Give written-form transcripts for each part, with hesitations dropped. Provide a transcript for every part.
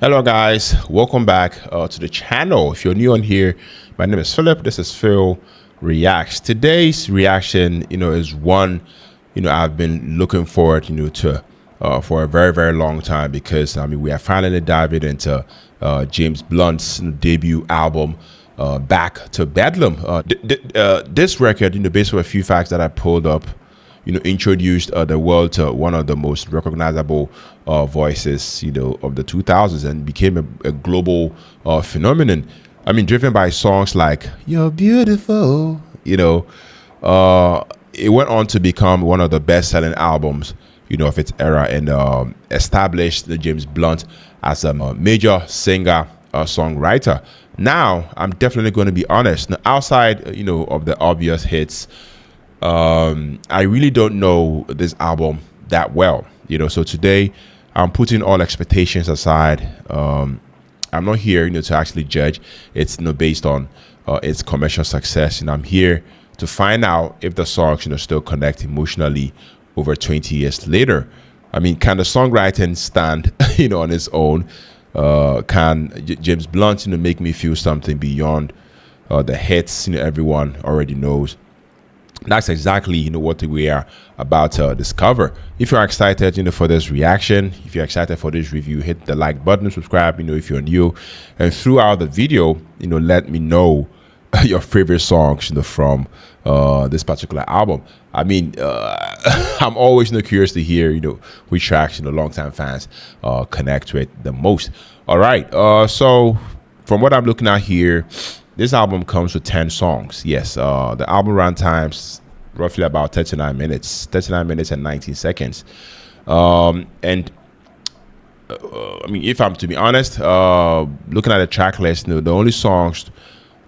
Hello guys, welcome back to the channel. If you're new on here, my name is Philip. This is Phil Reacts. Today's reaction, is one, I've been looking forward, to for a very long time, because we are finally diving into James Blunt's debut album, Back to Bedlam. This record, based on a few facts that I pulled up, introduced the world to one of the most recognizable voices, of the 2000s, and became a global phenomenon. Driven by songs like "You're Beautiful," it went on to become one of the best-selling albums, of its era, and established James Blunt as a major singer, songwriter. Now, I'm definitely going to be honest. Now, outside, of the obvious hits, I really don't know this album that well, so today I'm putting all expectations aside. I'm not here, to actually judge. It's, based on its commercial success, and I'm here to find out if the songs, still connect emotionally over 20 years later. Can the songwriting stand, on its own? Can James Blunt, make me feel something beyond the hits, everyone already knows? That's exactly what we are about to discover. If you're excited for this reaction, if you're excited for this review, hit the like button, subscribe if you're new, and throughout the video, let me know your favorite songs from this particular album. I'm always curious to hear which tracks longtime fans connect with the most. All right, so from what I'm looking at here, this album comes with 10 songs. Yes, the album runtime roughly about 39 minutes and 19 seconds. And if I'm to be honest, looking at the track list, the only songs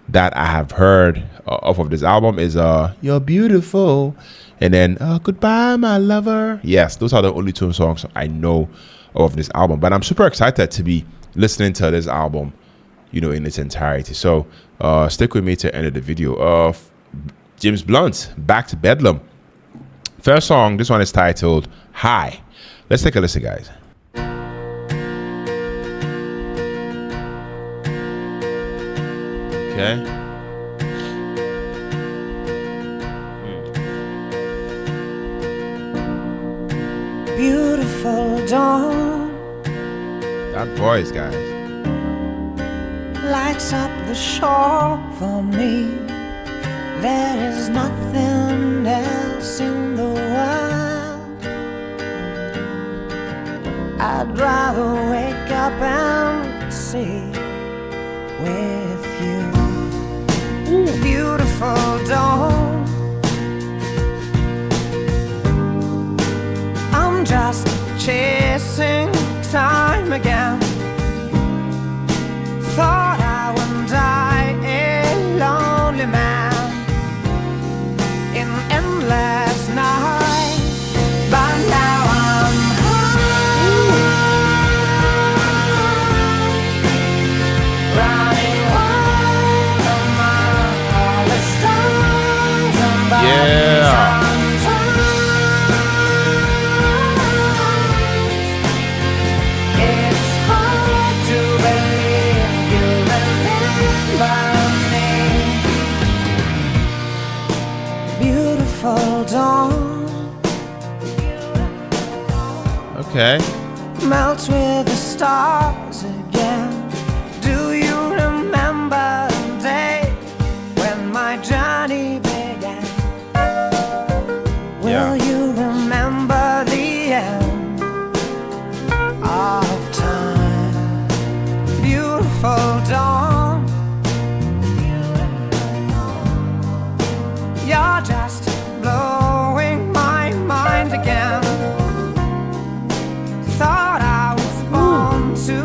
that I have heard off of this album is "You're Beautiful" and then "Goodbye, My Lover." Yes, those are the only two songs I know of this album. But I'm super excited to be listening to this album, in its entirety. So stick with me to the end of the video. James Blunt, Back to Bedlam. First song, this one is titled "High." Let's take a listen, guys. Okay. Beautiful dawn. That voice, guys. Lights up the shore for me. There is nothing else in the world. I'd rather wake up and see with you. Ooh. Beautiful dawn. I'm just chasing time again. Thought I would die a lonely man in endless night, but now I'm high, running wild among all the stars above. Yeah. It's hard to believe you remember me. Beautiful dawn. Okay. Melts with the stars again. Do you remember the day when my journey began? Will you remember the end of time? Beautiful dawn. You're just blowing my mind again. Thought I was born to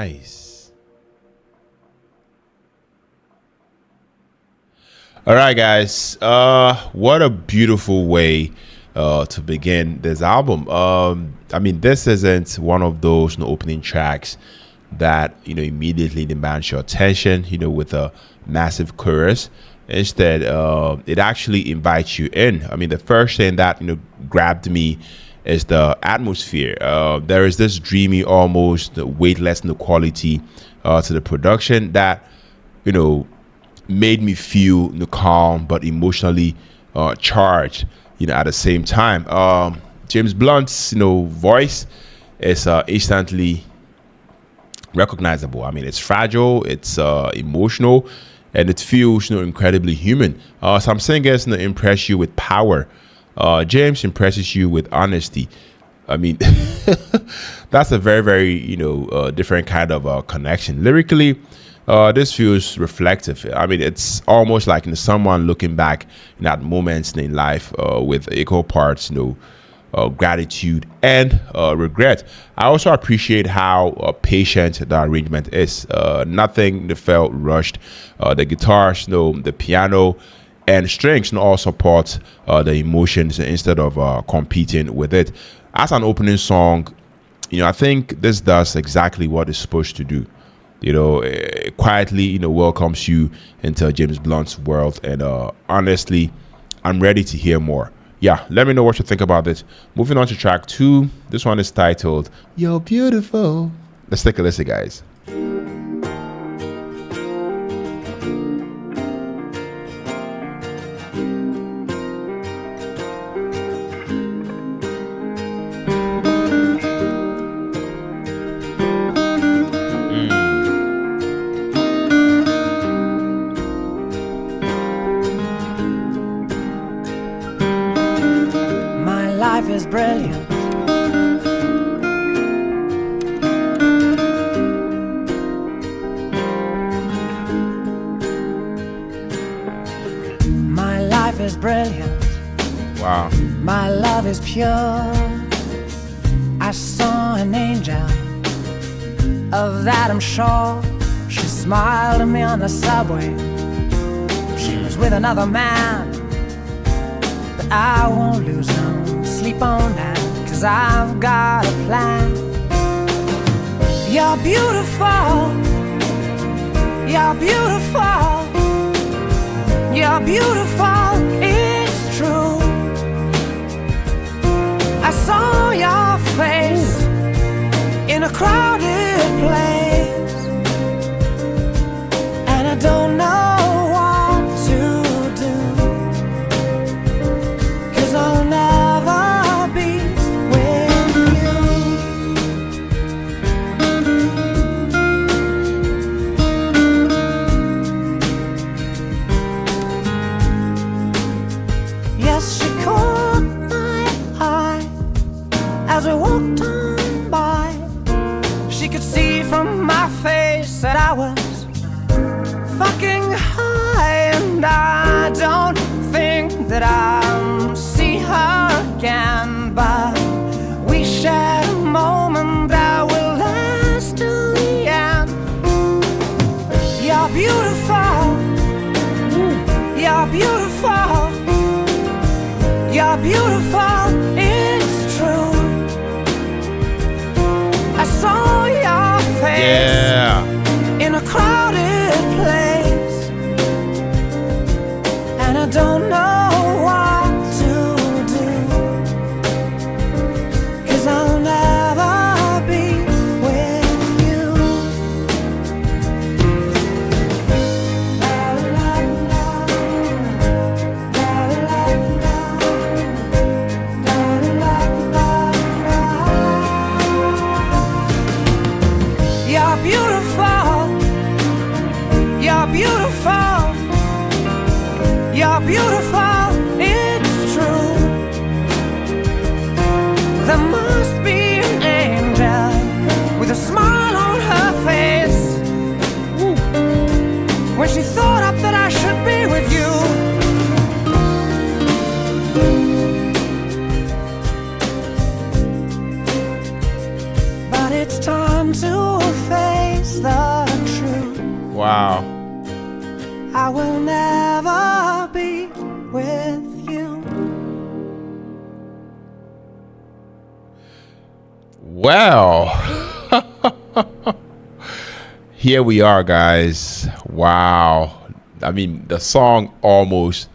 Nice. All right, guys. What a beautiful way to begin this album. I mean, this isn't one of those opening tracks that immediately demands your attention. With a massive chorus. Instead, it actually invites you in. I mean, the first thing that grabbed me is the atmosphere. There is this dreamy, almost weightless quality to the production that made me feel calm but emotionally charged. At the same time, James Blunt's voice is instantly recognizable. I mean, it's fragile, it's emotional, and it feels incredibly human. Some singers impress you with power. James impresses you with honesty. I mean, that's a very, very different kind of connection. Lyrically, this feels reflective. I mean, it's almost like someone looking back at moments in life with equal parts, gratitude and regret. I also appreciate how patient the arrangement is. Nothing that felt rushed. The guitars, the piano and strings all support the emotions instead of competing with it. As an opening song, I think this does exactly what it's supposed to do. It quietly welcomes you into James Blunt's world, and honestly, I'm ready to hear more. Yeah, let me know what you think about this. Moving on to track 2. This one is titled You're Beautiful. Let's take a listen, guys. Is brilliant. My life is brilliant. Wow. My love is pure. I saw an angel, of that I'm sure. She smiled at me on the subway. She was with another man, but I won't lose no sleep on that, 'cause I've got a plan. You're beautiful. You're beautiful. You're beautiful. It's true. I saw your face in a crowded place, and I don't know what to do, 'cause I'll never be with you. Yes, she caught my eye as we walked on by. She could see from my face that I was fucking high, and I don't think that I'll see her again, but we shared a moment that will last till the end. You're beautiful. You're beautiful. You're beautiful. It's true. I saw your face in a crowded place, and I don't know what to do, 'cause I'll never be with you. La, la, la. La, la, la. La, la, la, la. You're beautiful. You're beautiful. You're beautiful. It's true. There must be an angel with a smile on her face when she thought up that I should be with you. But it's time to fade. I will never be with you. Well, here we are, guys. Wow. I mean, the song almost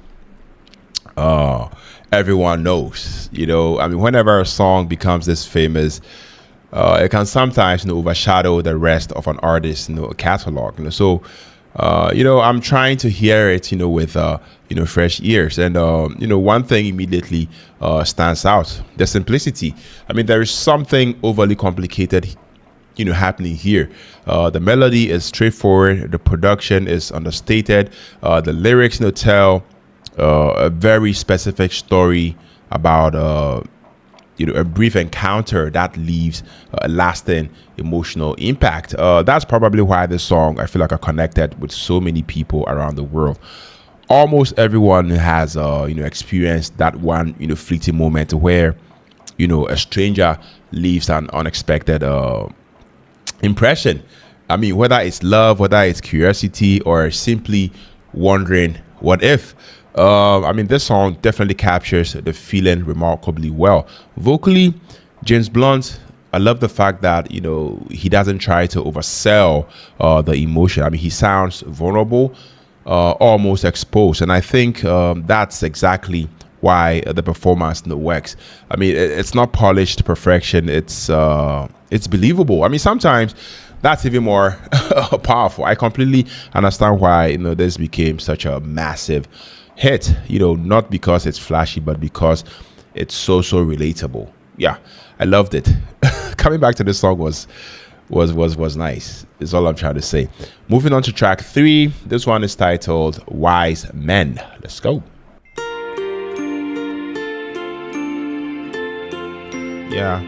everyone knows. I mean, whenever a song becomes this famous, it can sometimes overshadow the rest of an artist's catalog. So I'm trying to hear it with fresh ears, and one thing immediately stands out: the simplicity. I mean, there is something overly complicated happening here. The melody is straightforward, the production is understated, the lyrics tell a very specific story about a brief encounter that leaves a lasting emotional impact. That's probably why this song, I feel like, I connected with so many people around the world. Almost everyone has experienced that one fleeting moment where a stranger leaves an unexpected impression. I mean, whether it's love, whether it's curiosity, or simply wondering what if. I mean, this song definitely captures the feeling remarkably well. Vocally, James Blunt, I love the fact that he doesn't try to oversell the emotion. I mean, he sounds vulnerable, almost exposed, and I think that's exactly why the performance works. I mean, it's not polished perfection. It's believable. I mean, sometimes that's even more powerful. I completely understand why this became such a massive hit. Not because it's flashy, but because it's so relatable. Yeah, I loved it. Coming back to this song was nice, is all I'm trying to say. Moving on to track 3. This one is titled Wisemen. Let's go. Yeah.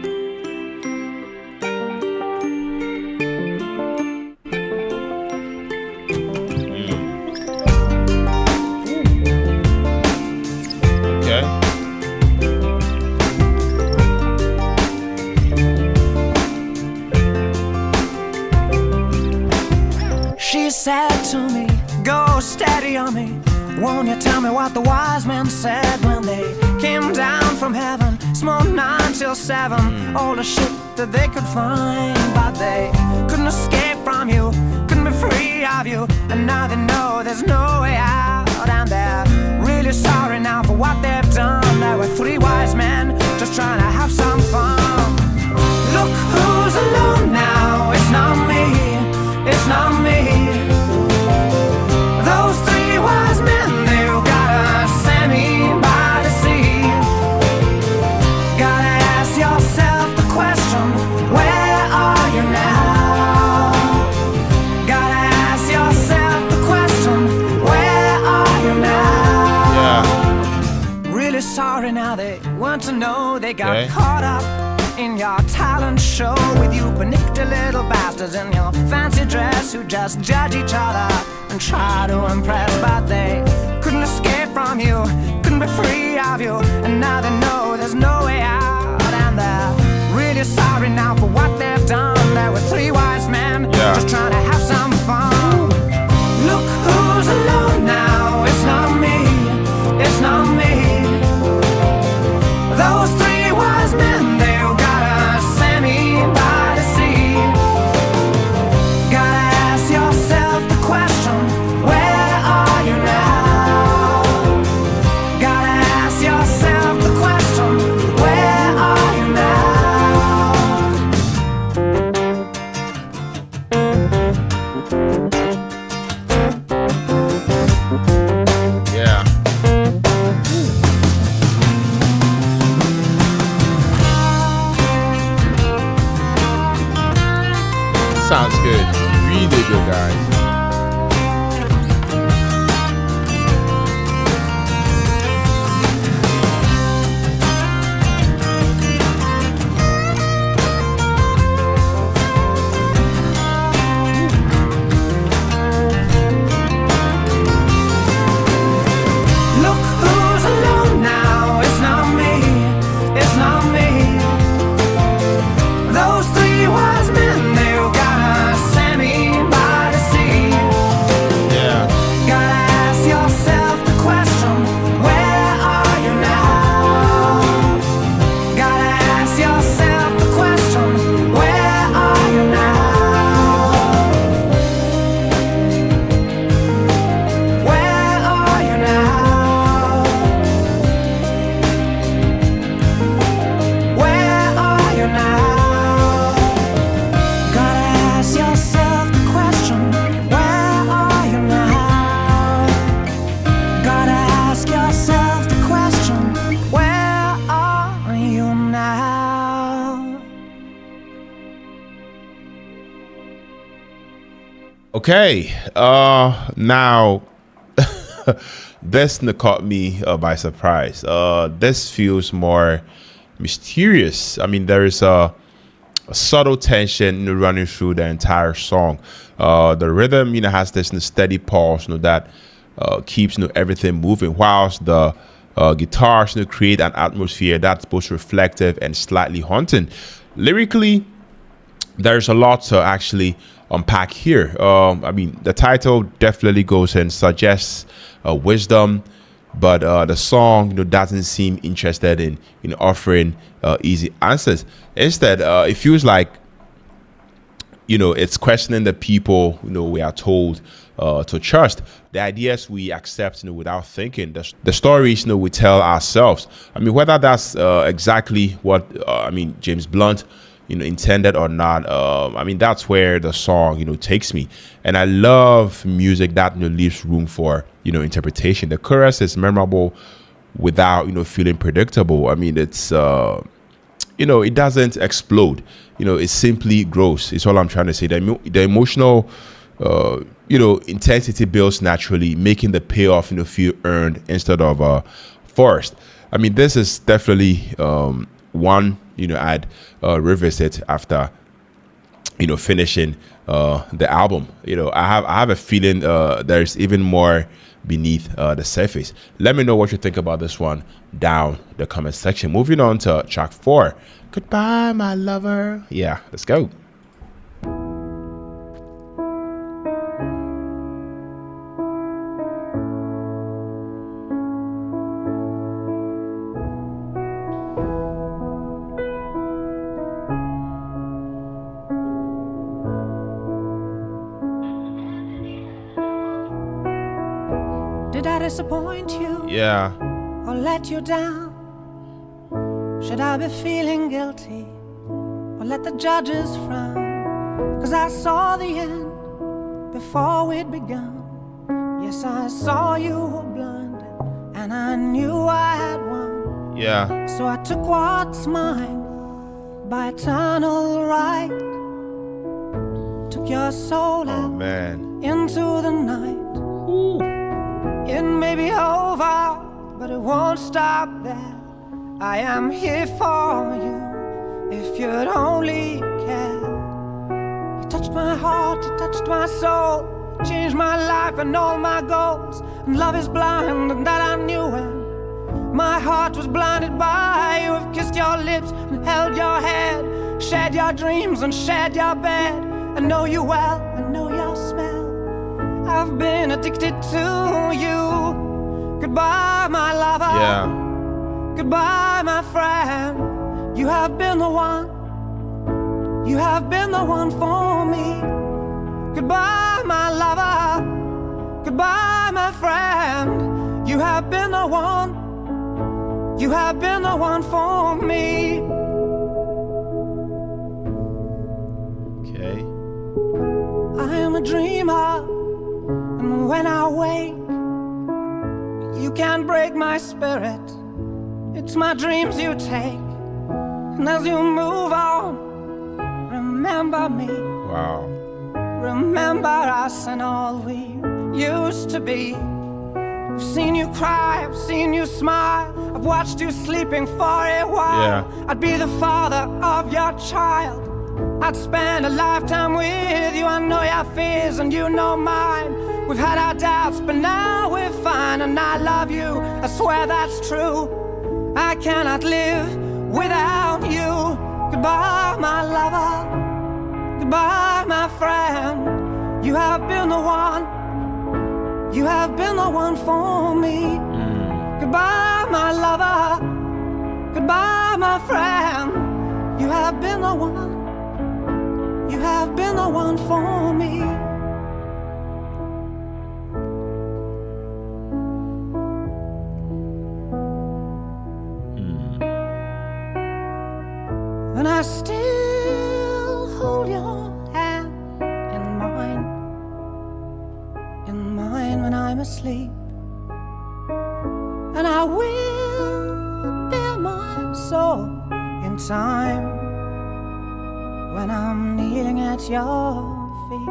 She said to me, go steady on me. Won't you tell me what the wise men said when they came down from heaven? Smoked 9 till 7, all the shit that they could find. But they couldn't escape from you, couldn't be free of you. And now they know there's no way out. And they're really sorry now for what they've done. There were 3 wise men just trying to have some fun. Look who's alone now, it's not me, it's not me. Those 3 wise men, they've gotta send me by the sea. Gotta ask yourself the question, where are you now? Gotta ask yourself the question, where are you now? Yeah. Really sorry now, they want to know they got caught up in your talent show with you panicked little bastards in your fancy dress who just judge each other and try to impress. But they couldn't escape from you, couldn't be free of you. And now they know there's no way out. And they're really sorry now for what they've done. There were 3 wise men just trying to have some fun. Look who's alone now, it's not me, it's not me. Those 3 wise men, they've gotta send me by the sea. Gotta ask yourself the question, where are you now? Gotta ask yourself the question, where are you now? Yeah. Sounds good. Really good, guys. Look who's alone now, it's not me, it's not me. Those 3 wise men, they've gotta send me by the sea. Okay. Now this caught me by surprise. This feels more mysterious. I mean, there is a subtle tension, running through the entire song. The rhythm, has this steady pulse, that keeps everything moving, whilst the guitars create an atmosphere that's both reflective and slightly haunting. Lyrically, there's a lot to actually unpack here. I mean, the title definitely goes and suggests wisdom, but the song doesn't seem interested in offering easy answers. Instead, it feels like it's questioning the people we are told to trust, the ideas we accept without thinking, the stories we tell ourselves. I mean, whether that's exactly what James Blunt intended or not. I mean, that's where the song takes me, and I love music that leaves room for interpretation. The chorus is memorable without feeling predictable. I mean, it's it doesn't explode. It simply grows. It's all I'm trying to say. The emotional intensity builds naturally, making the payoff feel earned instead of forced. I mean, this is definitely one I'd revisit after finishing the album. I have a feeling there's even more beneath the surface. Let me know what you think about this one down the comment section. Moving on to track 4, Goodbye My Lover. Yeah, let's go. Did I disappoint you? Yeah. Or let you down? Should I be feeling guilty? Or let the judges frown? 'Cause I saw the end before we'd begun. Yes, I saw you were blind, and I knew I had won. Yeah. So I took what's mine by eternal right. Took your soul Oh out man. into the night. Ooh. It may be over, but it won't stop there. I am here for you, if you'd only care. You touched my heart, you touched my soul, changed my life and all my goals. And love is blind, and that I knew when my heart was blinded by you. I've kissed your lips and held your head, shared your dreams and shared your bed. I know you well, I know your smell. I've been addicted to you. Goodbye, my lover. Yeah. Goodbye, my friend. You have been the one. You have been the one for me. Goodbye, my lover. Goodbye, my friend. You have been the one. You have been the one for me. Okay. I am a dreamer, and when I wake, you can't break my spirit. It's my dreams you take, and as you move on, remember me. Wow. Remember us and all we used to be. I've seen you cry, I've seen you smile, I've watched you sleeping for a while. Yeah. I'd be the father of your child. I'd spend a lifetime with you. I know your fears and you know mine. We've had our doubts, but now we're fine. And I love you, I swear that's true. I cannot live without you. Goodbye, my lover. Goodbye, my friend. You have been the one. You have been the one for me. Goodbye, my lover. Goodbye, my friend. You have been the one. You have been the one for me. And I still hold your hand in mine when I'm asleep. And I will bear my soul in time when I'm kneeling at your feet.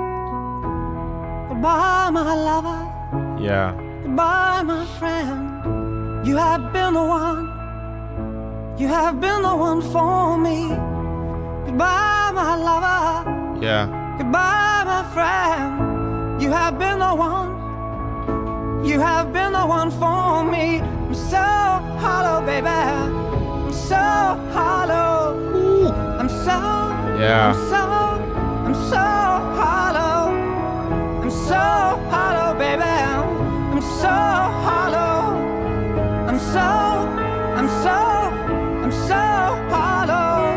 Goodbye, my lover. Yeah. Goodbye, my friend. You have been the one. You have been the one for me. Goodbye, my lover. Yeah. Goodbye, my friend. You have been the one. You have been the one for me. I'm so hollow, baby. I'm so hollow. Ooh. I'm so. Yeah. I'm so hollow. I'm so hollow, baby. I'm so hollow. I'm so hollow.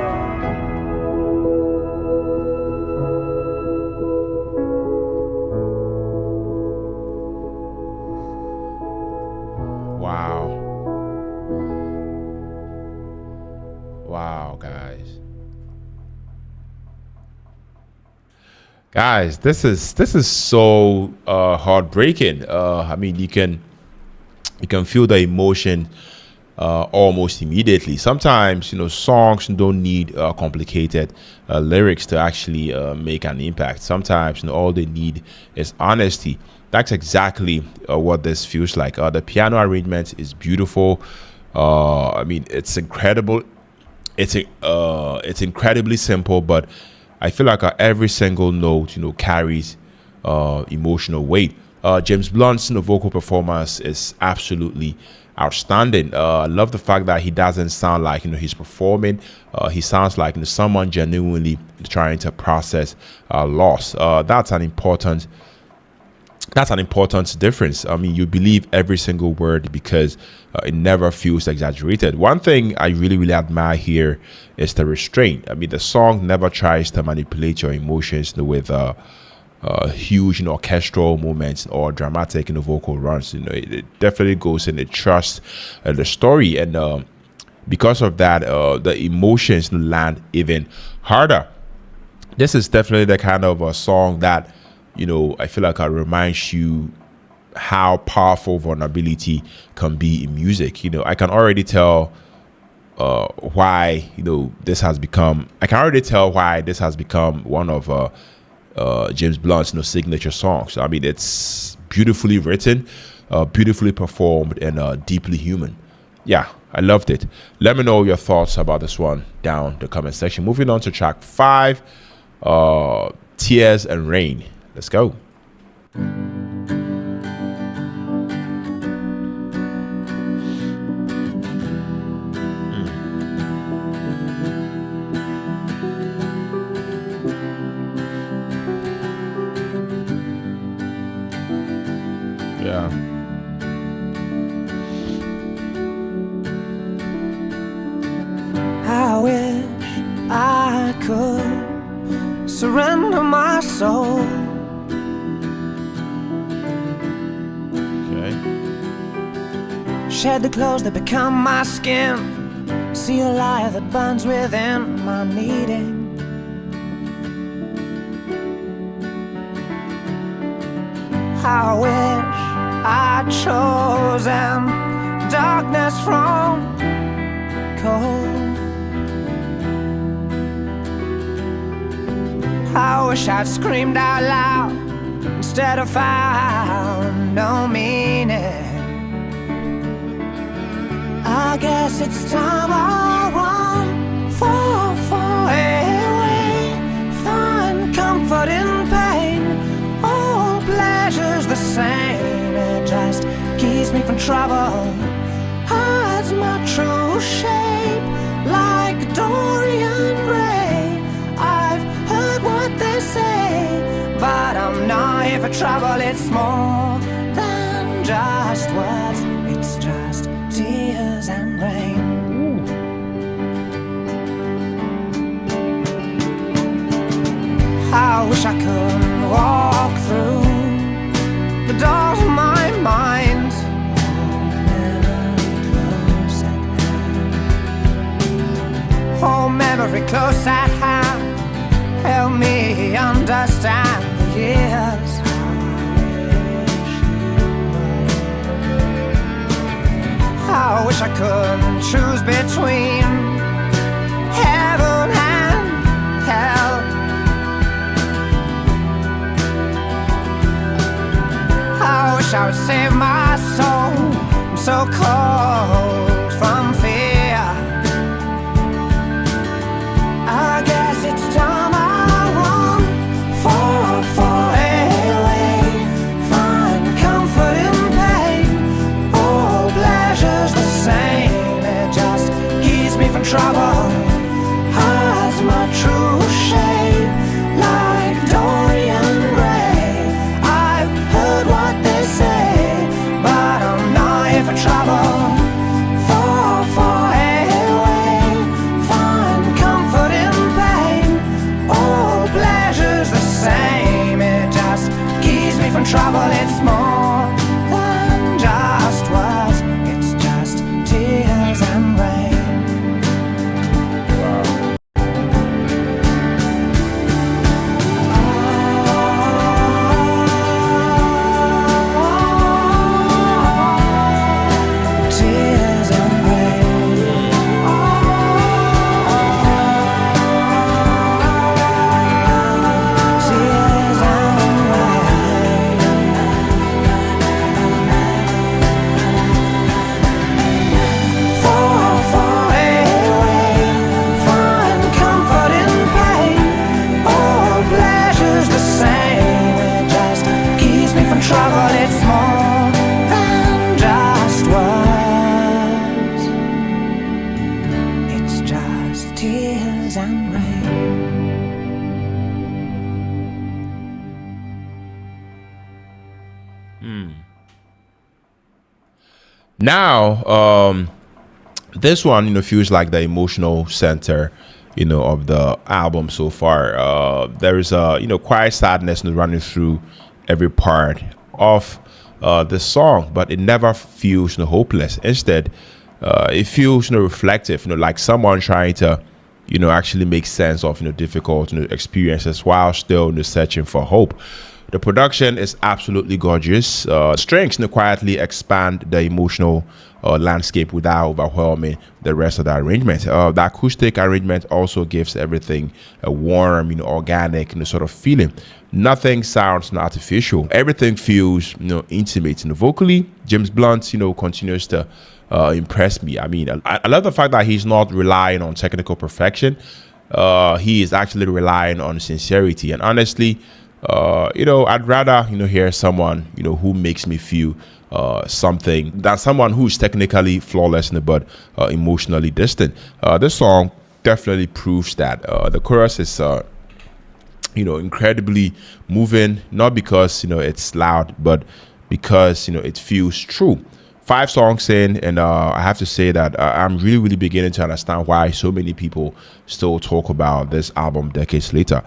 Wow. Wow, guys. Guys, this is so heartbreaking. I mean, you can feel the emotion almost immediately. Sometimes, songs don't need complicated lyrics to actually make an impact. Sometimes, all they need is honesty. That's exactly what this feels like. The piano arrangement is beautiful. I mean, it's incredible. It's incredibly simple, but I feel like every single note, carries emotional weight. James Blunt's vocal performance is absolutely outstanding. I love the fact that he doesn't sound like he's performing. He sounds like someone genuinely trying to process loss. That's an important difference. I mean, you believe every single word because it never feels exaggerated. One thing I really admire here is the restraint. I mean, the song never tries to manipulate your emotions with huge orchestral moments or dramatic vocal runs. It definitely goes in. It trusts the story, and because of that, the emotions land even harder. This is definitely the kind of a song that I feel like it reminds you how powerful vulnerability can be in music. I can already tell why this has become. I can already tell why this has become one of James Blunt's signature songs. I mean, it's beautifully written, beautifully performed, and deeply human. Yeah, I loved it. Let me know your thoughts about this one down the comment section. Moving on to track 5, Tears and Rain. Let's go. Yeah. I wish I could surrender my soul. Okay. Shed the clothes that become my skin. See a light that burns within my needing. I wish I'd chosen darkness from cold. I wish I'd screamed out loud instead of found no meaning. I guess it's time I run far away, find comfort in pain. All pleasure's the same, it just keeps me from trouble. Hides my true shape like Dorian Gray. I've heard what they say, but I'm not here for trouble. It's more than just words, it's just tears and rain. I wish I could walk through the doors of my mind. Hold memory close at hand, help me understand the years. I wish I could choose between heaven and hell. wish I would save my soul. I'm so cold from fear. I guess it's time I run far away. Find comfort in pain. Oh, pleasure's the same. It just keeps me from trouble. Hides my true shade like Dorian Gray. I've heard what they say, but I'm not here for trouble. Far away, find comfort in pain. Oh, pleasure's the same. It just keeps me from trouble. It's more than just words. It's just tears and rain. Tears and rain. Tears and rain. Far away, find comfort in pain. Oh, pleasure's the same. It just keeps me from trouble. It's more than just words. It's just tears and rain. Now, this one, feels like the emotional center, of the album so far. There is a, quiet sadness running through every part of the song, but it never feels hopeless. Instead, it feels reflective, like someone trying to, actually make sense of difficult experiences while still searching for hope. The production is absolutely gorgeous. Strings quietly expand the emotional landscape without overwhelming the rest of the arrangement. The acoustic arrangement also gives everything a warm, organic, sort of feeling. Nothing sounds artificial. Everything feels, intimate. Vocally, James Blunt, continues to impress me. I mean, I love the fact that he's not relying on technical perfection. He is actually relying on sincerity. And honestly, I'd rather, hear someone, who makes me feel something than someone who's technically flawless but emotionally distant. This song definitely proves that. The chorus is, incredibly moving, not because, it's loud, but because, it feels true. 5 songs in, and I have to say that I'm really beginning to understand why so many people still talk about this album decades later.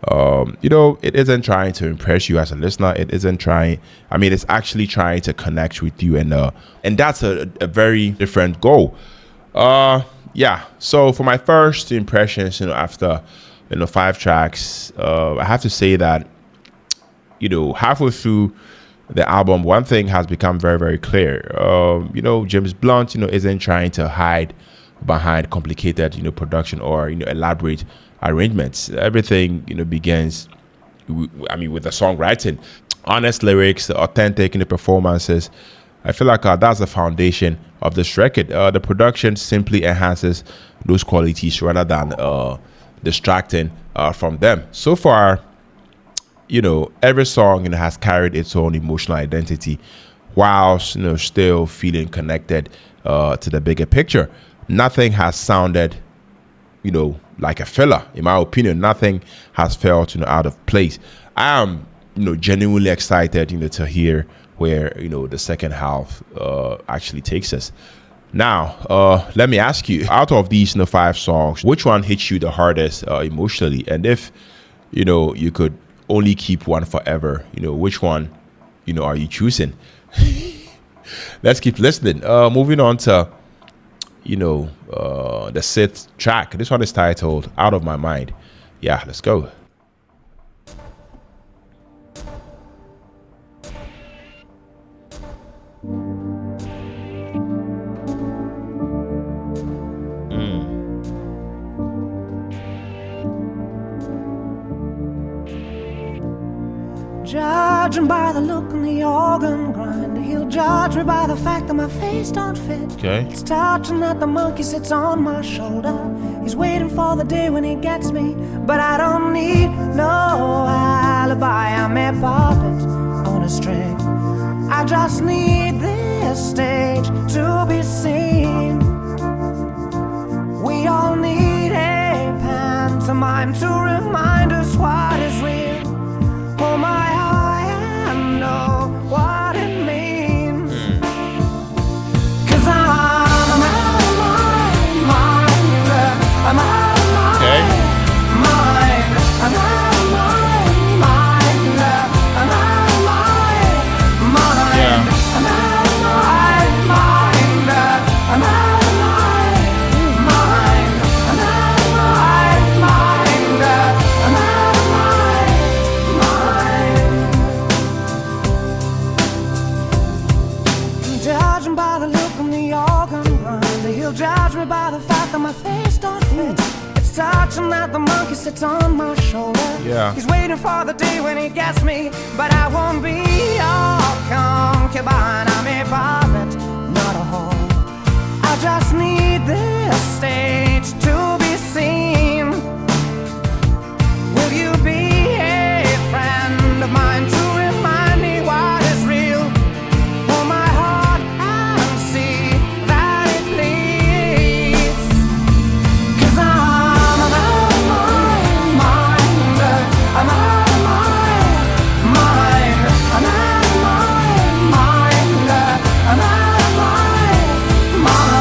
It isn't trying to impress you as a listener. It isn't trying. I mean, it's actually trying to connect with you, and that's a very different goal. Yeah. So for my first impressions, after 5 tracks, I have to say that halfway through the album, one thing has become very clear. James Blunt, isn't trying to hide behind complicated, production or elaborate arrangements. Everything begins with the songwriting, honest lyrics, authentic performances. I feel like that's the foundation of this record. The production simply enhances those qualities rather than distracting from them. So far, every song has carried its own emotional identity whilst still feeling connected to the bigger picture. Nothing has sounded like a filler. In my opinion, nothing has felt out of place. I am genuinely excited to hear where the second half actually takes us. Now, let me ask you, out of these 5 songs, which one hits you the hardest emotionally? And if you could only keep one forever, which one are you choosing? Let's keep listening. Moving on to the 6th track. This one is titled Out of My Mind. Yeah, let's go. Just judge him by the look in the organ grind. He'll judge me by the fact that my face don't fit. Okay. It's touching that the monkey sits on my shoulder. He's waiting for the day when he gets me, but I don't need no alibi. I'm a puppet on a string. I just need this stage to be seen. We all need a pantomime to remind us what is real. Oh my, I know what it means. 'Cause I'm out of my mind. I'm out of my mind. I'm out of my mind. I'm out of my mind. I'm out of my mind. I'm out of my mind. I'm out of my mind. I'm out of my mind. Judge him by the look in the organ grind. He'll judge me by the fact that my face don't fit. It's touching that the monkey sits on my shoulder. Yeah. He's waiting for the day when he gets me, but I won't be your concubine. I'm a puppet, not a whore. I just need this stage to be seen. Will you be a friend of mine to remind me what is real? Hold my heart and see that it bleeds. 'Cause I'm out of my mind. I'm out of my mind. I'm out of my mind. I'm out of my mind.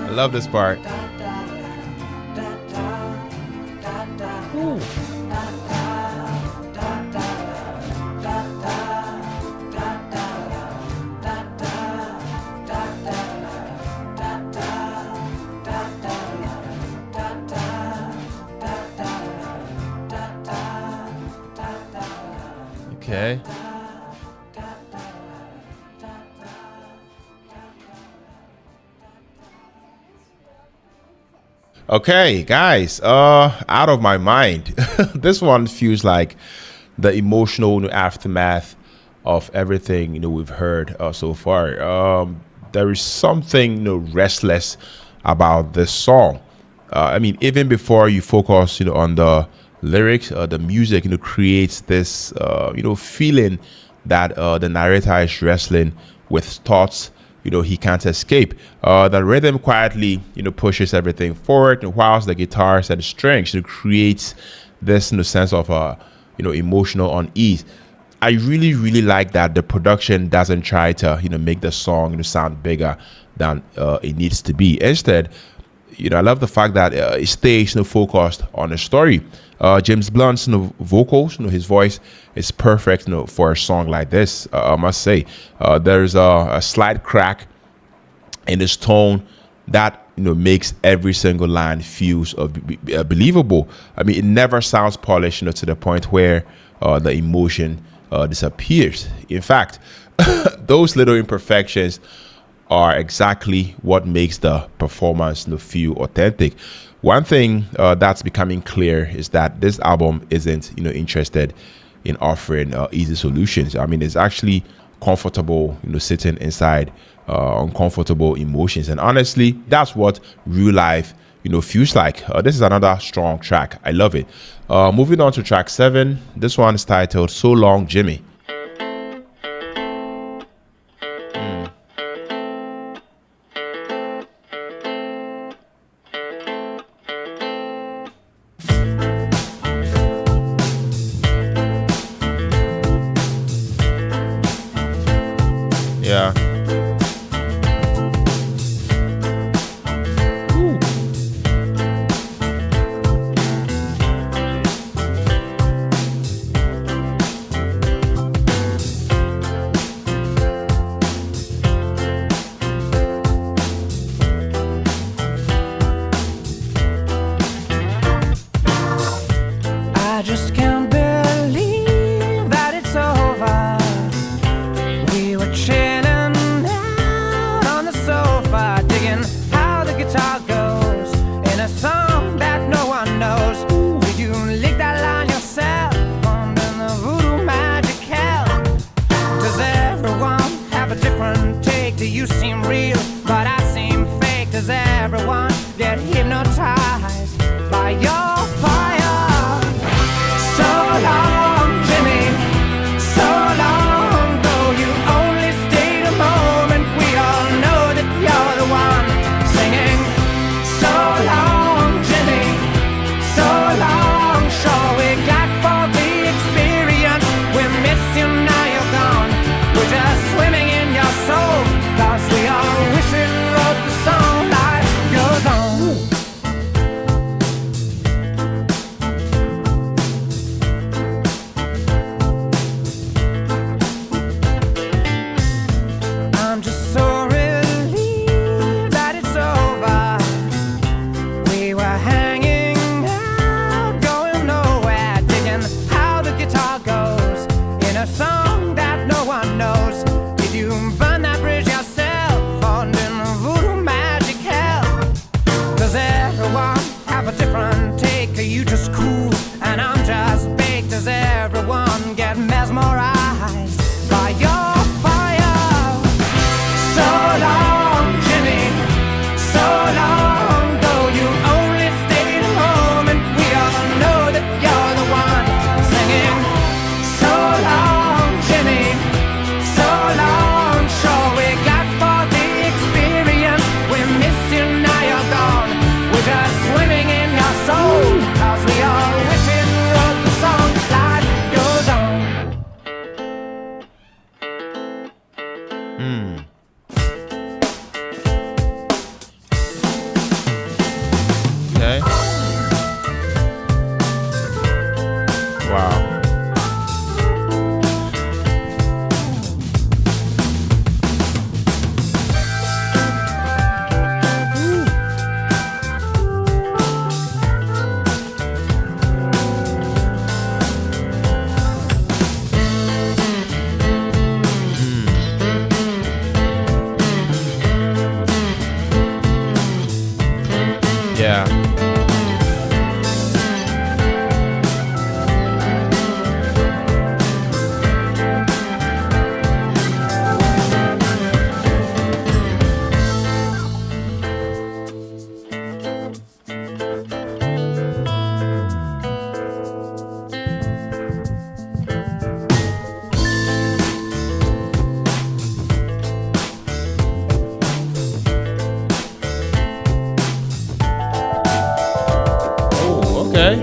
I love this part. Okay. Okay, guys, out of my mind. This one feels like the emotional aftermath of everything we've heard so far. There is something restless about this song. I mean, even before you focus on the lyrics, the music creates this feeling that the narrator is wrestling with thoughts he can't escape. The rhythm quietly pushes everything forward, whilst the guitars and the strings creates this sense of emotional unease. I really like that the production doesn't try to make the song sound bigger than it needs to be. Instead, I love the fact that it stays focused on the story. James Blunt's vocals, his voice is perfect for a song like this. I must say, there's a slight crack in his tone that makes every single line feels believable. I mean, it never sounds polished to the point where the emotion disappears. In fact, those little imperfections are exactly what makes the performance feel authentic. One thing that's becoming clear is that this album isn't interested in offering easy solutions. I mean, it's actually comfortable sitting inside uncomfortable emotions, and honestly, that's what real life feels like. This is another strong track. I love it. Moving on to track 7. This one is titled So Long Jimmy. to you seem real, but I seem fake. Does everyone get hypnotized by your fire? So long, Jimmy, so long, though you only stayed a moment. We all know that you're the one singing. So long, Jimmy, so long. Sure, we got for the experience. We miss you, now you're gone. We're just swimming in your soul, 'cause we all wish we wrote the song. Life goes on. I'm just so relieved that it's over. We were hanging out, going nowhere, digging how the guitar goes in a song that no one knows. Did you burn that bridge yourself, or did voodoo magic help? Does everyone have a different take? Are you just cool and I'm just baked? Does everyone get mesmerized by your fire? So long, Jimmy, so long, though you only stayed a moment. We all know that you're the one singing. So long, Jimmy, so long. Sure, we got for the experience. We miss you, now you're gone. We're just swimming in your soul, 'cause we all wish we wrote the song. Life goes on. Okay. Wow. Yeah. Oh, okay.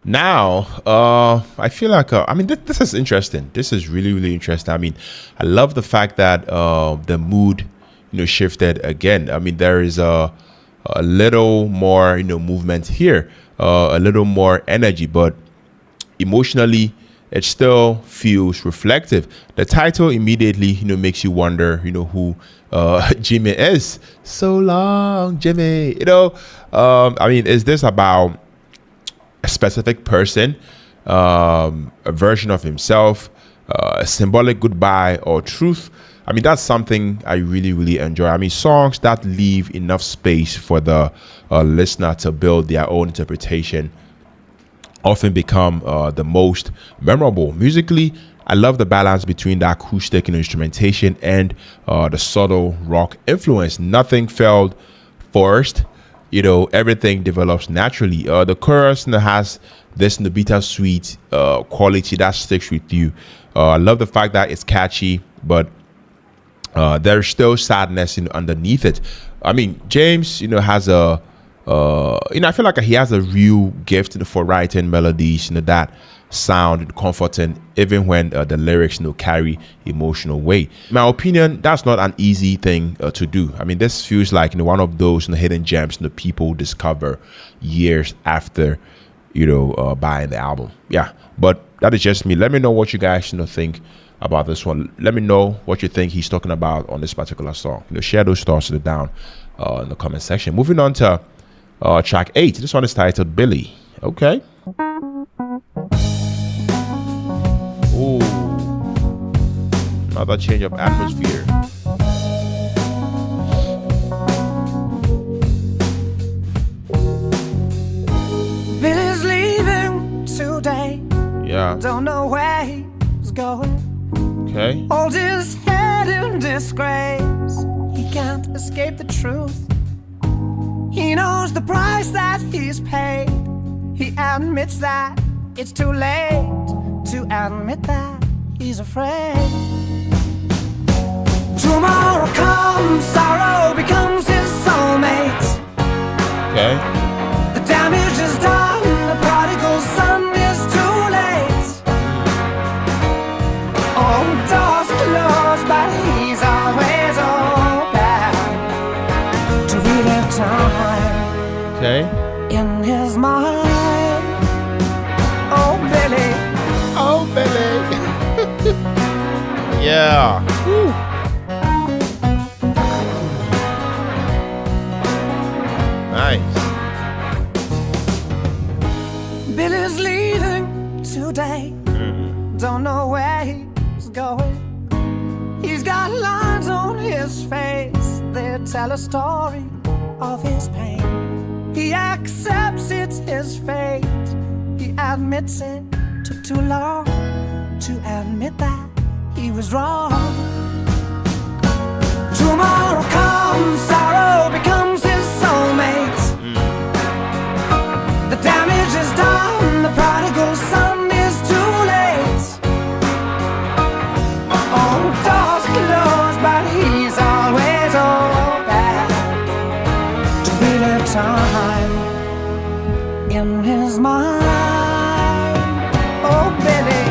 Now, I feel like I mean this is interesting. This is really really interesting. I mean, I love the fact that the mood, shifted again. I mean, there is a little more movement here, a little more energy, but emotionally it still feels reflective. The title immediately makes you wonder who Jimmy is. So long, Jimmy. I mean, is this about a specific person, a version of himself, a symbolic goodbye, or truth? I mean, that's something I really, really enjoy. I mean, songs that leave enough space for the listener to build their own interpretation often become the most memorable. Musically, I love the balance between the acoustic instrumentation and the subtle rock influence. Nothing felt forced. Everything develops naturally. The chorus has this bittersweet quality that sticks with you. I love the fact that it's catchy, but there's still sadness underneath it. I mean, James, has a I feel like he has a real gift for writing melodies, that sound comforting, even when the lyrics, carry emotional weight. In my opinion, that's not an easy thing to do. I mean, this feels like one of those hidden gems people discover years after, buying the album. Yeah, but that is just me. Let me know what you guys think about this one. Let me know what you think he's talking about on this particular song. Share those thoughts down in the comment section. Moving on to track 8. This one is titled Billy. Okay. Ooh, another change of atmosphere. Billy's leaving today. Yeah. Don't know where he's going. Okay. Hold his head in disgrace. He can't escape the truth. He knows the price that he's paid. He admits that it's too late to admit that he's afraid. Tomorrow comes, sorrow becomes his soulmate. Okay. The damage is done, the prodigal son is too late. All doors closed, but he's always open to relive time. Okay. In his mind. Oh, Billy. Oh, Billy. Yeah. Woo. Nice. Billy's leaving today. Don't know where he's going. He's got lines on his face. They tell a story of his pain. He accepts it's his fate. He admits it took too long to admit that he was wrong. Tomorrow comes, sorrow becomes his soulmate. The damage is done, the prodigal son is too late. All doors closed, but he's always open to relive time in his mind. Oh, Billy.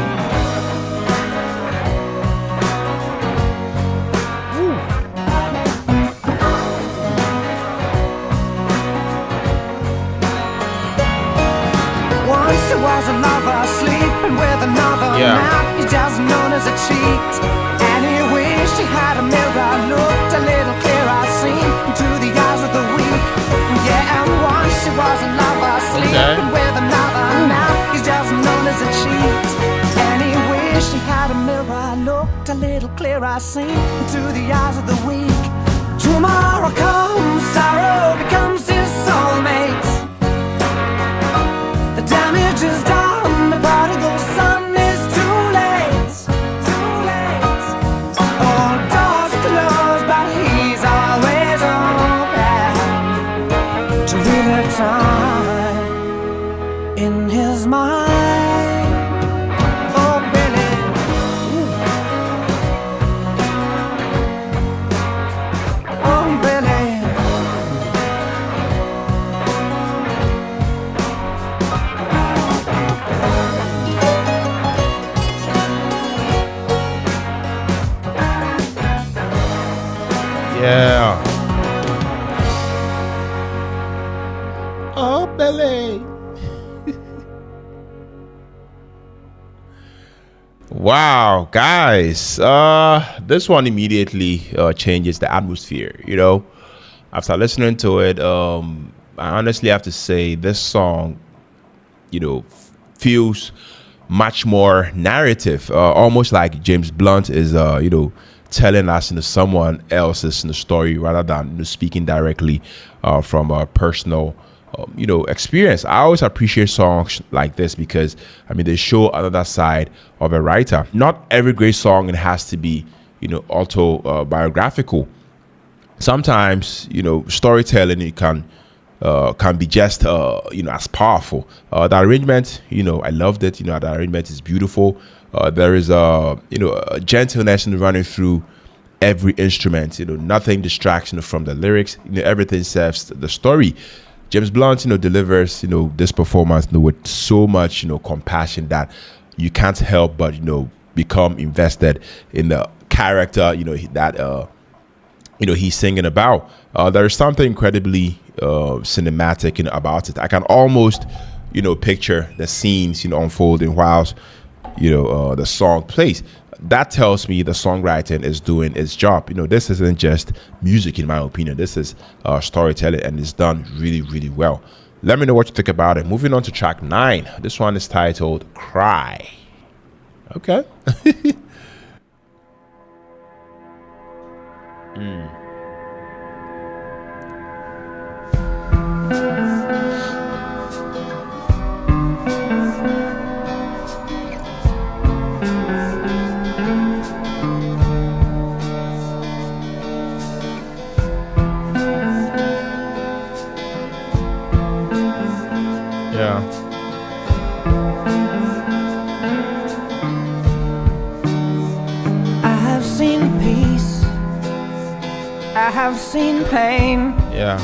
Once he was a lover, sleeping with another. Now he's just known as a cheat. And he wished he had a mirror, looked a little clearer, seen into the eyes of the weak. Yeah, and once he was a lover, sleeping with another. Now he's just known as a cheat. And he wished he had a mirror, looked a little clearer, seen into the eyes of the weak. Tomorrow comes, sorrow becomes his soulmate. The damage is done, the prodigal son is too late. Too late. All doors closed, but he's always open to relive time in his mind. Oh, Billy. Oh, Billy. Yeah. Oh, Billy. Wow, guys. This one immediately changes the atmosphere, After listening to it, I honestly have to say this song, feels much more narrative, almost like James Blunt is, telling us someone else's story rather than speaking directly from a personal experience. I always appreciate songs like this because they show another side of a writer. Not every great song it has to be autobiographical. Sometimes storytelling it can be just as powerful. The arrangement, I loved it. The arrangement is beautiful. There is a gentleness running through every instrument. Nothing distracts from the lyrics. Everything serves the story. James Blunt, delivers this performance with so much compassion that you can't help but become invested in the character that he's singing about. There is something incredibly cinematic about it. I can almost picture the scenes unfolding whilst the song plays. That tells me the songwriting is doing its job. This isn't just music, in my opinion. This is storytelling, and it's done really, really well. Let me know what you think about it. Moving on to track 9. This one is titled Cry. Okay. Yeah. I have seen peace, I have seen pain, Yeah.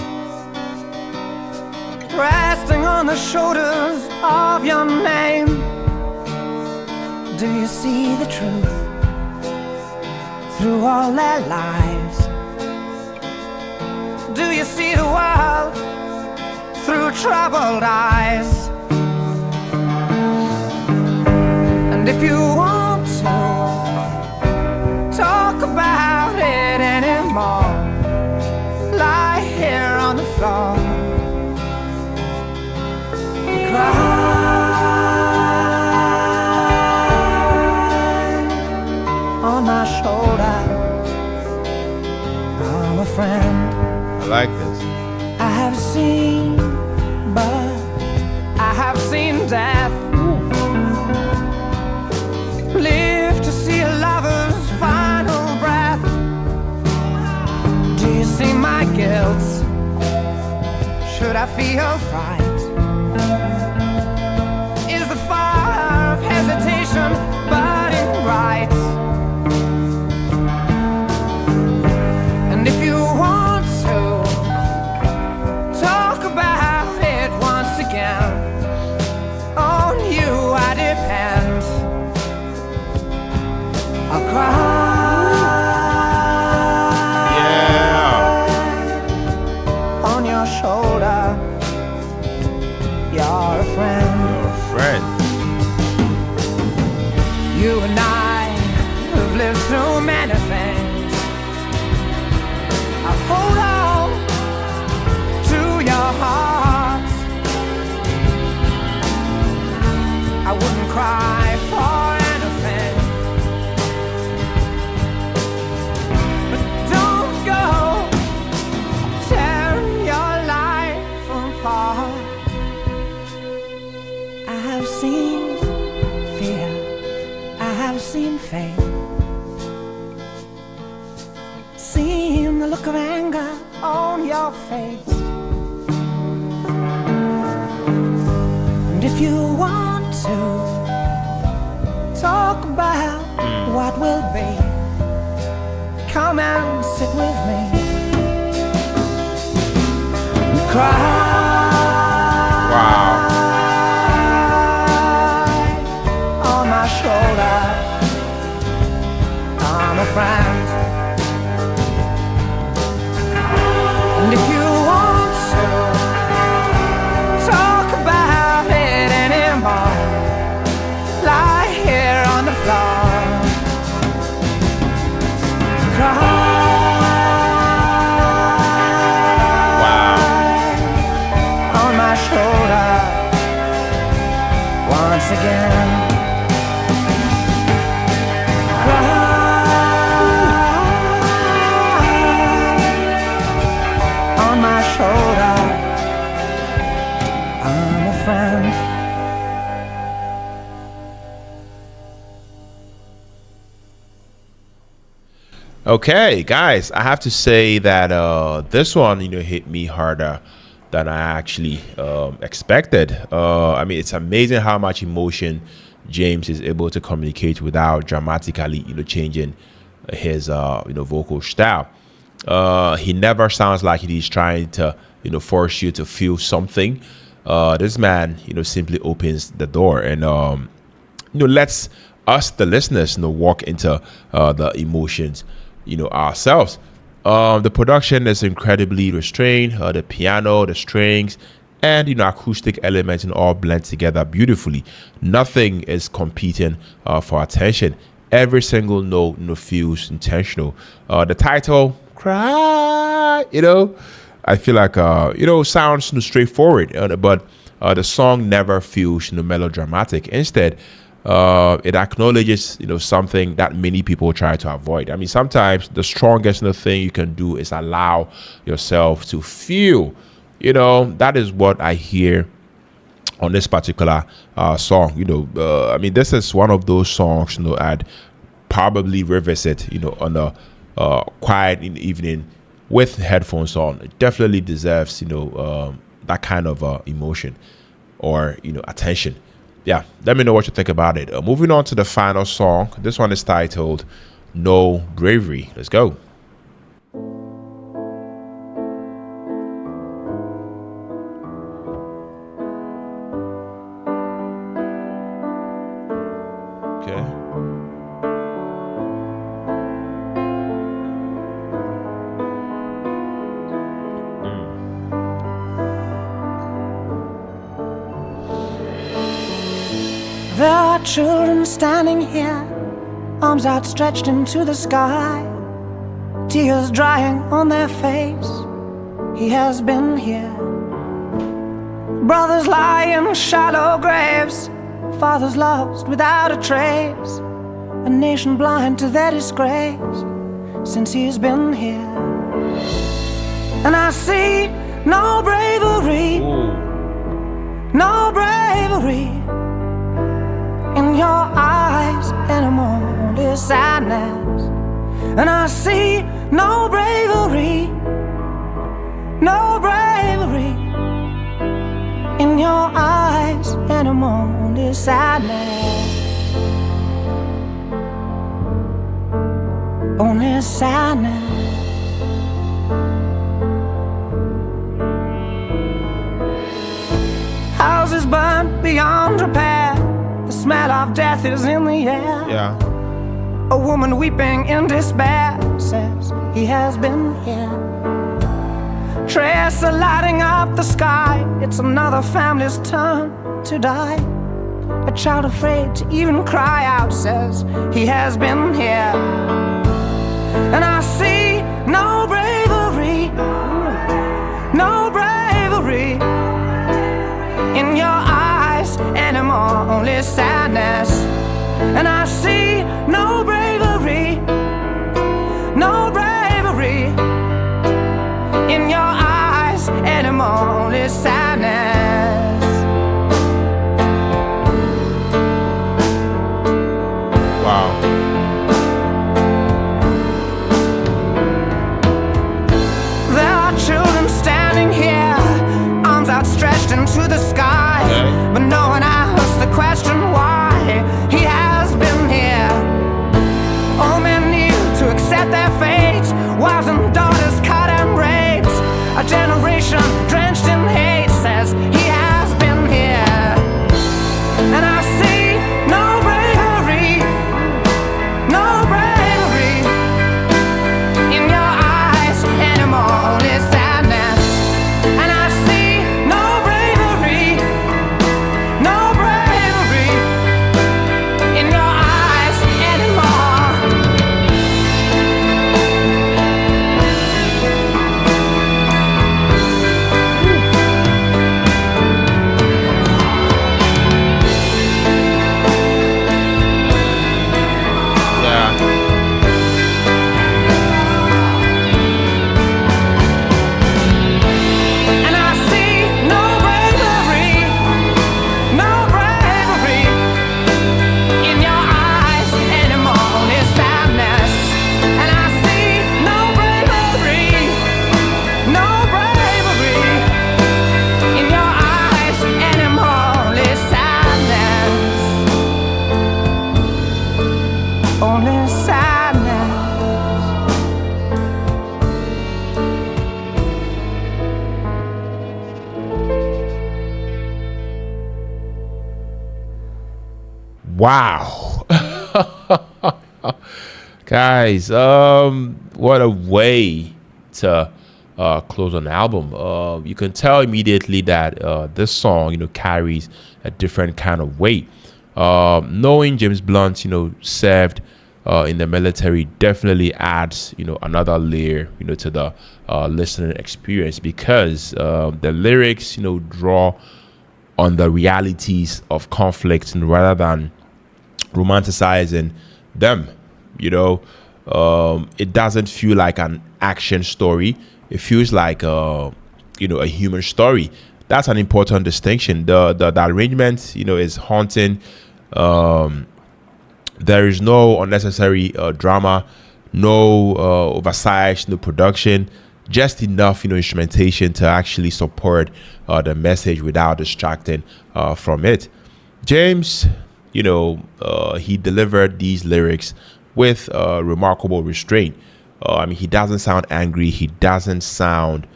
resting on the shoulders of your name. Do you see the truth through all their lies? Do you see the world through troubled eyes? And if you want to talk about it anymore, lie here on the floor and cry on my shoulder. I'm a friend. I like this. I have seen birth, I have seen death. Live to see a lover's final breath. Do you see my guilt? Should I feel fright? Is the fire of hesitation burning bright? And if you want to talk about it once again, on you I depend. I'll cry on your shoulder. You're a friend. You're a friend. You and I have lived through many things. I'll hold on to your heart. I wouldn't cry for anything, but don't go tearing your life apart. I have seen fear, I have seen faith, seen the look of anger on your face. And if you want to talk about what will be, come and sit with me and cry. Wow. On my shoulder, I'm a friend. And if you want to talk about it anymore, lie here on the floor, cry. Wow. On my shoulder once again. Cry on my shoulder. I'm a friend. Okay, guys, I have to say that this one, hit me harder than I actually expected. I mean, it's amazing how much emotion James is able to communicate without dramatically, changing his, vocal style. He never sounds like he's trying to, force you to feel something. This man, simply opens the door and, lets us, the listeners, walk into the emotions, ourselves. The production is incredibly restrained. The piano, the strings, and acoustic elements and all blend together beautifully. Nothing is competing for attention. Every single note feels intentional. The title, Cry, I feel like sounds straightforward, but the song never feels melodramatic. Instead, it acknowledges something that many people try to avoid. I mean, sometimes the strongest thing you can do is allow yourself to feel. That is what I hear on this particular song. I mean, this is one of those songs I'd probably revisit on a quiet evening with headphones on. It definitely deserves that kind of emotion or attention. Yeah, let me know what you think about it. Moving on to the final song. This one is titled No Bravery. Let's go. Okay. There are children standing here, arms outstretched into the sky, tears drying on their face. He has been here. Brothers lie in shallow graves, fathers lost without a trace, a nation blind to their disgrace since he's been here. And I see no bravery, no bravery in your eyes anymore, only sadness. And I see no bravery, no bravery in your eyes anymore, only sadness, only sadness. Houses burnt beyond repair, the smell of death is in the air. Yeah. A woman weeping in despair says he has been here. Trails are lighting up the sky, it's another family's turn to die. A child afraid to even cry out says he has been here. And I see no bravery, no bravery in your eyes anymore, only sadness. And I see no bravery, no bravery in your eyes anymore, only sadness. Wow. There are children standing here, arms outstretched into the sky, Okay. but no one asks the question why he has been here. All men need to accept their fate, wives and daughters cut and raped. A generation drenched in hate says he has been here. And I see no bravery, no bravery in your eyes anymore, only sadness. And I see no bravery, no bravery in your eyes anymore. Yeah. And I see no bravery, no bravery in your eyes anymore, only sadness. And I see no bravery, no bravery in your eyes anymore, only sadness, only sadness. Wow. Guys, what a way to close on the album. You can tell immediately that this song, carries a different kind of weight. Knowing James Blunt, served in the military definitely adds, another layer, to the listening experience, because the lyrics, draw on the realities of conflict, and rather than romanticizing them. It doesn't feel like an action story. It feels like a human story. That's an important distinction. The arrangement, is haunting. There is no unnecessary drama, no oversized, no production, just enough, instrumentation to actually support the message without distracting from it. James, he delivered these lyrics with remarkable restraint. He doesn't sound angry. He doesn't sound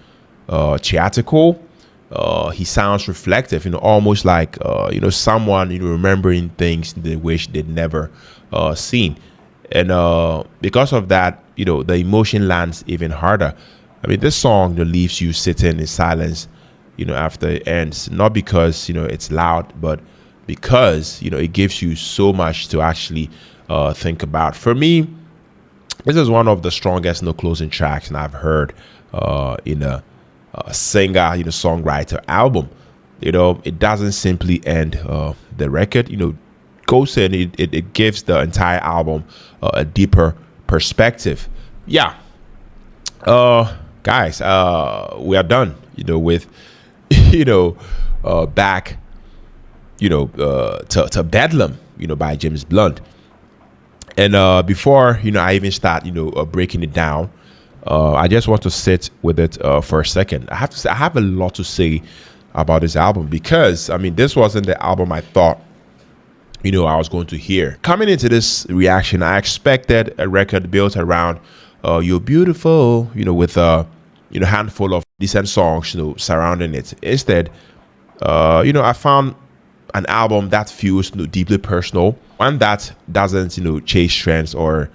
theatrical. He sounds reflective, almost like someone remembering things they wish they'd never seen. And because of that, the emotion lands even harder. This song leaves you sitting in silence, after it ends, not because it's loud, but because it gives you so much to actually think about. For me, this is one of the strongest closing tracks and I've heard in a singer songwriter album. It doesn't simply end the record. Goes in, it gives the entire album a deeper perspective. Yeah. Guys, we are done with back to Bedlam by James Blunt. And before I even start breaking it down, I just want to sit with it for a second. I have to say I have a lot to say about this album, because this wasn't the album I thought I was going to hear. Coming into this reaction, I expected a record built around You're Beautiful, with a handful of decent songs surrounding it. Instead, I found an album that feels deeply personal, one that doesn't chase trends or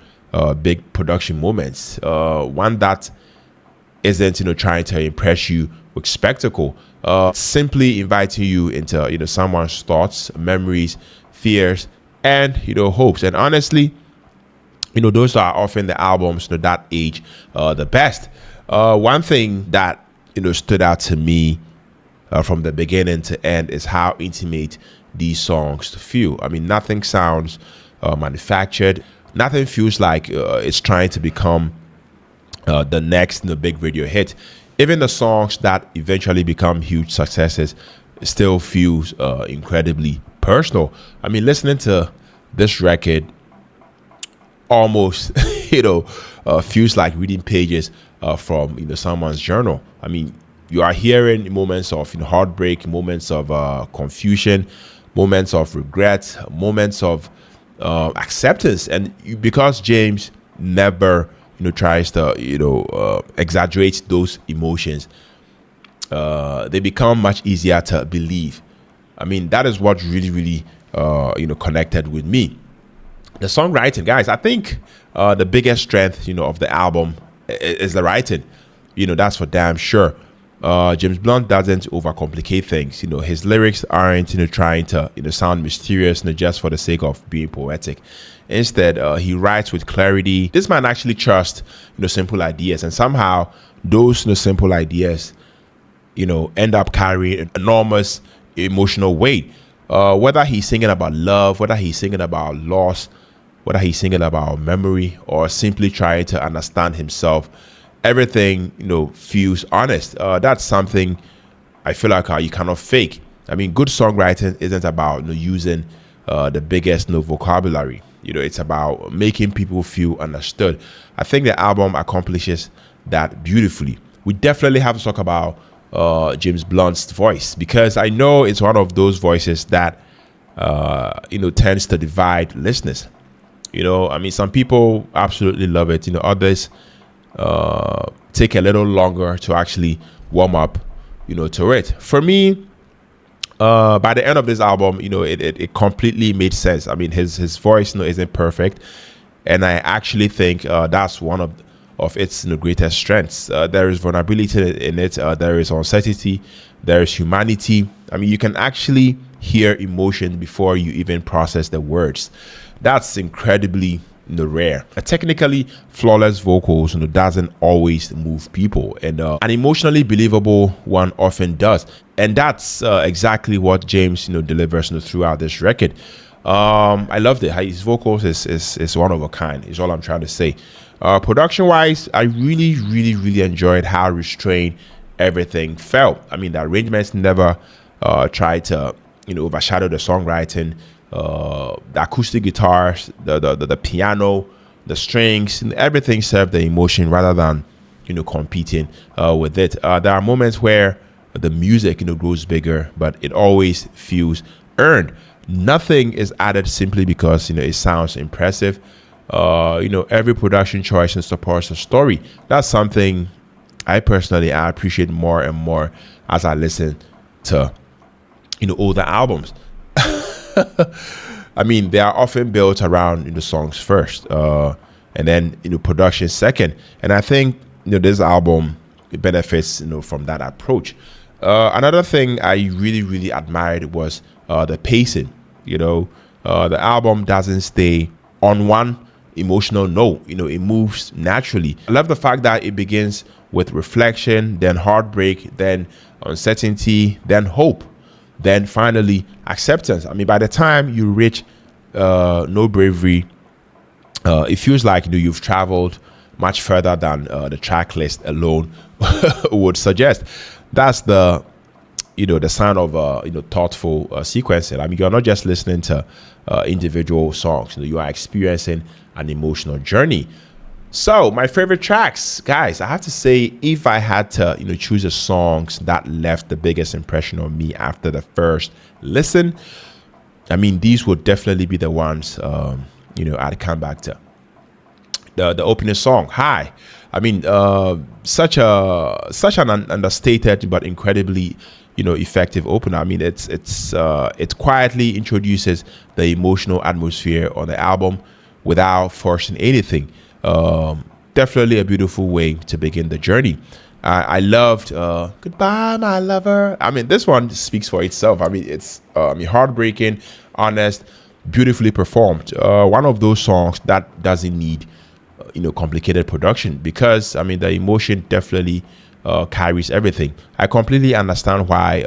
big production moments, one that isn't trying to impress you with spectacle, simply inviting you into someone's thoughts, memories, fears, and hopes. And honestly, those are often the albums that age the best. One thing that stood out to me from the beginning to end is how intimate these songs feel. Nothing sounds manufactured. Nothing feels like it's trying to become the next big radio hit. Even the songs that eventually become huge successes still feels incredibly personal. Listening to this record almost feels like reading pages from someone's journal. You are hearing moments of heartbreak, moments of confusion, moments of regret, moments of acceptance. And because James never tries to exaggerate those emotions, they become much easier to believe. That is what really connected with me. The songwriting, guys, I think the biggest strength of the album is the writing. That's for damn sure. James Blunt doesn't overcomplicate things. His lyrics aren't trying to sound mysterious just for the sake of being poetic. Instead, he writes with clarity. This man actually trusts simple ideas, and somehow those simple ideas end up carrying enormous emotional weight. Whether he's singing about love, whether he's singing about loss, whether he's singing about memory, or simply trying to understand himself, everything feels honest. That's something I feel like you cannot fake. Good songwriting isn't about using the biggest vocabulary. It's about making people feel understood. I think the album accomplishes that beautifully. We definitely have to talk about James Blunt's voice, because I know it's one of those voices that tends to divide listeners. Some people absolutely love it. Others take a little longer to actually warm up to it. For me, by the end of this album, it completely made sense. His voice isn't perfect, and I actually think that's one of of its greatest strengths. There is vulnerability in it. There is uncertainty. There is humanity. I mean, you can actually hear emotion before you even process the words. That's incredibly rare. A technically flawless vocals doesn't always move people, and an emotionally believable one often does, and that's exactly what James delivers throughout this record. I loved it. His vocals is one of a kind, is all I'm trying to say. Production wise, I really enjoyed how restrained everything felt. I mean, the arrangements never tried to overshadow the songwriting. The acoustic guitars, the piano, the strings, and everything served the emotion rather than competing with it. There are moments where the music grows bigger, but it always feels earned. Nothing is added simply because it sounds impressive. Every production choice supports the story. That's something I appreciate more and more as I listen to older albums. I mean, they are often built around the songs first, and then production second. And I think this album benefits from that approach. Another thing I really admired was the pacing. The album doesn't stay on one emotional note. It moves naturally. I love the fact that it begins with reflection, then heartbreak, then uncertainty, then hope, then finally acceptance. I mean, by the time you reach No Bravery, it feels like you've traveled much further than the track list alone would suggest. That's the sign of thoughtful sequencing. I mean, you're not just listening to individual songs. You are experiencing an emotional journey. So my favorite tracks, guys, I have to say, if I had to choose the songs that left the biggest impression on me after the first listen, I mean, these would definitely be the ones I'd come back to. The opening song, Hi. I mean, such an understated but incredibly effective opener. I mean, it quietly introduces the emotional atmosphere on the album without forcing anything. Definitely a beautiful way to begin the journey. I loved Goodbye, My Lover. I mean, this one speaks for itself. I mean, it's heartbreaking, honest, beautifully performed. One of those songs that doesn't need complicated production, because I mean, the emotion definitely carries everything. I completely understand why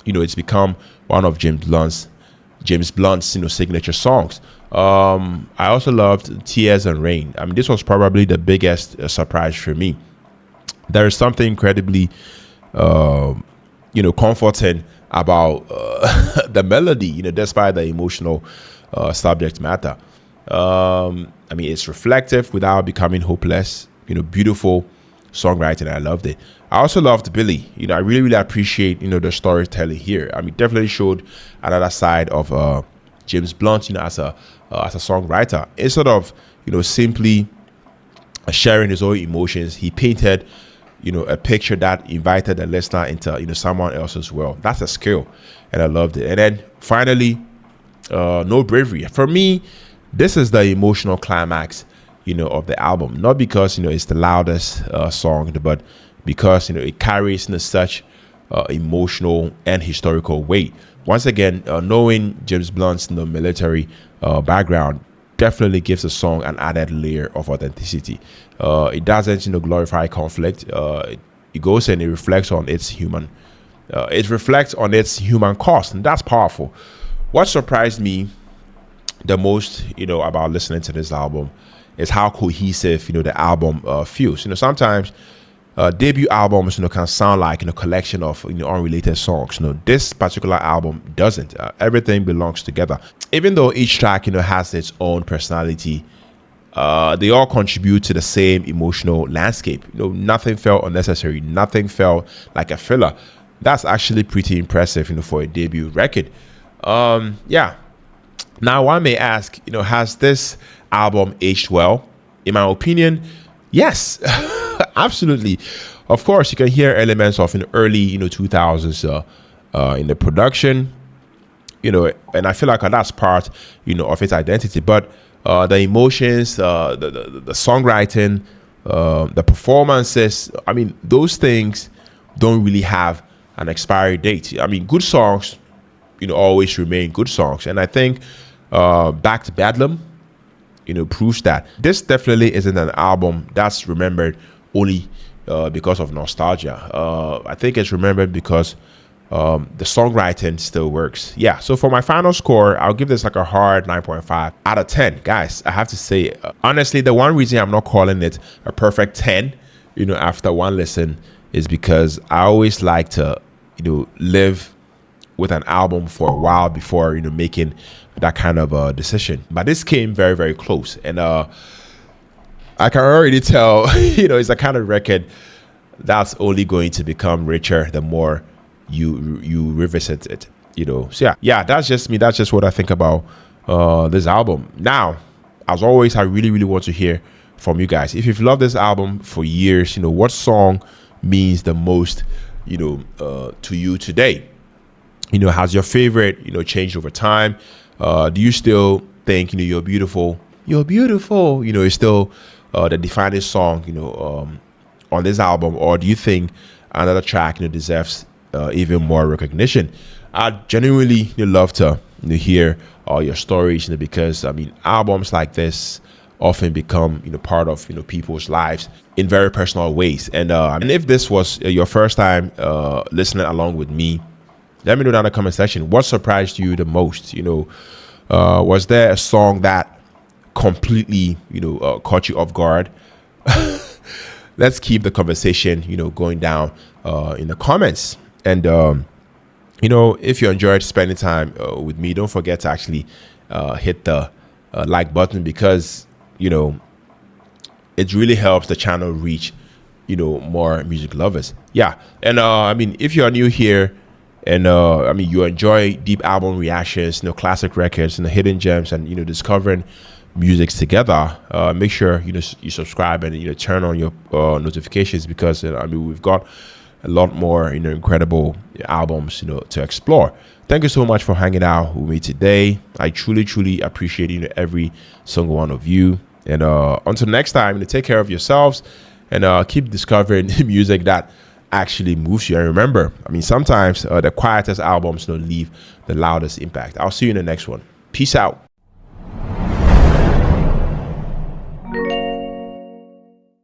it's become one of James Blunt's signature songs. I also loved Tears and Rain. I mean, this was probably the biggest surprise for me. There is something incredibly comforting about the melody, despite the emotional subject matter. I mean, it's reflective without becoming hopeless. Beautiful songwriting. I loved it. I also loved Billy. I really appreciate the storytelling here. I mean, definitely showed another side of James Blunt as a songwriter. Instead of simply sharing his own emotions, he painted a picture that invited the listener into someone else's world. That's a skill, and I loved it. And then finally, No Bravery. For me, this is the emotional climax of the album, not because it's the loudest song, but because it carries such emotional and historical weight. Once again, knowing James Blunt's military background definitely gives the song an added layer of authenticity. It doesn't glorify conflict. It goes and it reflects on its human cost, and that's powerful. What surprised me the most about listening to this album is how cohesive the album feels. Sometimes debut albums can sound like a collection of unrelated songs. This particular album doesn't. Everything belongs together. Even though each track has its own personality, they all contribute to the same emotional landscape. Nothing felt unnecessary. Nothing felt like a filler. That's actually pretty impressive for a debut record. Yeah. Now one may ask, has this album aged well? In my opinion, yes. Absolutely. Of course, you can hear elements of an early 2000s in the production, and I feel like that's part of its identity. But the emotions, the songwriting, the performances. I mean, those things don't really have an expiry date. I mean, good songs, always remain good songs. And I think Back to Bedlam, proves that. This definitely isn't an album that's remembered only because of nostalgia. I think it's remembered because the songwriting still works. Yeah, so for my final score, I'll give this like a hard 9.5 out of 10. Guys, I have to say, honestly, the one reason I'm not calling it a perfect 10, after one listen is because I always like to, live with an album for a while before, making that kind of decision. But this came very, very close. And I can already tell, it's a kind of record that's only going to become richer the more you revisit it, So yeah, that's just me. That's just what I think about this album. Now, as always, I really, really want to hear from you guys. If you've loved this album for years, what song means the most, to you today? Has your favorite, changed over time? Do you still think, you're beautiful? You're beautiful. It's still the defining song, on this album, or do you think another track, deserves even more recognition? I genuinely love to hear all your stories, because I mean, albums like this often become part of people's lives in very personal ways. And if this was your first time listening along with me, let me know down in the comment section, what surprised you the most? Was there a song that completely caught you off guard? Let's keep the conversation going down in the comments. And if you enjoyed spending time with me, don't forget to actually hit the like button, because it really helps the channel reach more music lovers. Yeah. And I mean, if you're new here and I mean, you enjoy deep album reactions, classic records and the hidden gems, and discovering musics together, make sure you subscribe and turn on your notifications, because I mean, we've got a lot more incredible albums to explore. Thank you so much for hanging out with me today. I truly appreciate every single one of you. And until next time, take care of yourselves and keep discovering music that actually moves you. And remember, I mean, sometimes the quietest albums leave the loudest impact. I'll see you in the next one. Peace out.